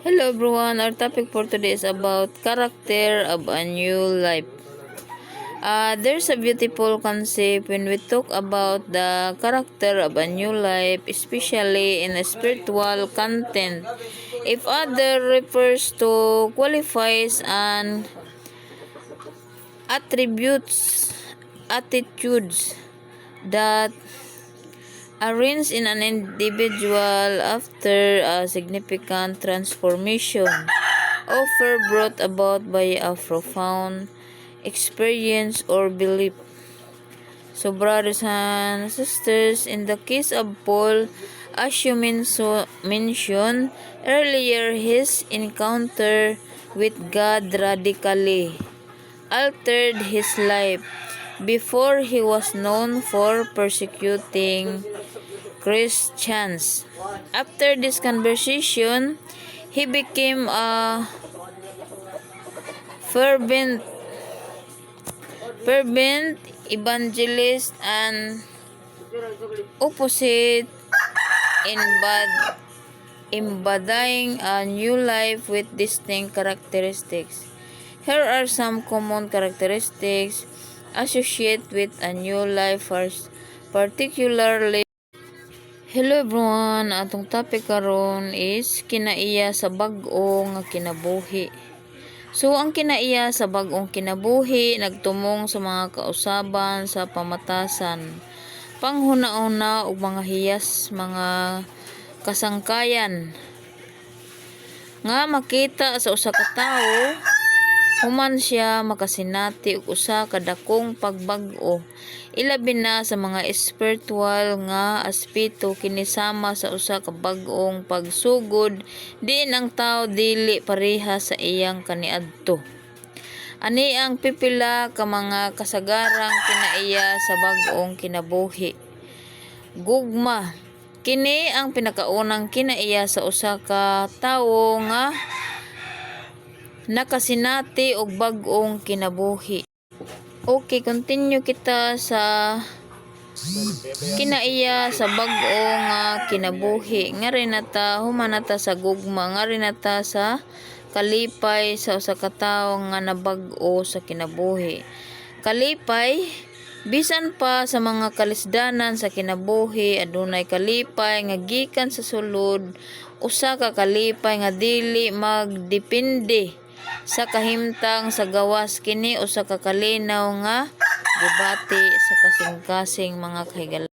Hello everyone, our topic for today is about character of a new life. There's a beautiful concept when we talk about the character of a new life, especially in a spiritual content. If other refers to qualifies and attributes, attitudes that arrange in an individual after a significant transformation, often brought about by a profound experience or belief. So, brothers and sisters, in the case of Paul, as you mentioned earlier, his encounter with God radically altered his life. Before, he was known for persecuting Christians. After this conversation, he became a fervent evangelist and opposite in embodying a new life with distinct characteristics. Here are some common characteristics associated with a new life, particularly. Hello everyone, atong topic karon is kinaiya sa bag-o nga kinabuhi. So ang kinaiya sa bag-ong kinabuhi nagtumong sa mga kausaban sa pamatasan, panghuna-una ug mga hiyas, mga kasangkayan nga makita sa usa ka tawo human siya makasinati og usa ka dakong pagbag-o, ilabi na sa mga espiritual nga aspeto. Kini sama sa usa ka bag-ong pagsugod diin ang tawo dili pareha sa iyang kaniadto. Ani ang pipila ka mga kasagarang kinaiya sa bag-ong kinabuhi. Gugma, kini ang pinakaunang kinaiya sa usa ka tawo nga nakasinati og bag-ong kinabuhi. Okay, continue kita sa kinaiya sa bag-o nga kinabuhi. Nga rin nata humanata sa gugma, nga rin nata sa kalipay sa usa ka tawo nga nabag-o sa kinabuhi. Kalipay, bisan pa sa mga kalisdanan sa kinabuhi, adunay kalipay nga gikan sa sulod, usa ka kalipay nga dili magdepende sa kahimtang sa gawas. Kini usa ka kalinaw nga gibati sa kasing-kasing mga kahigala.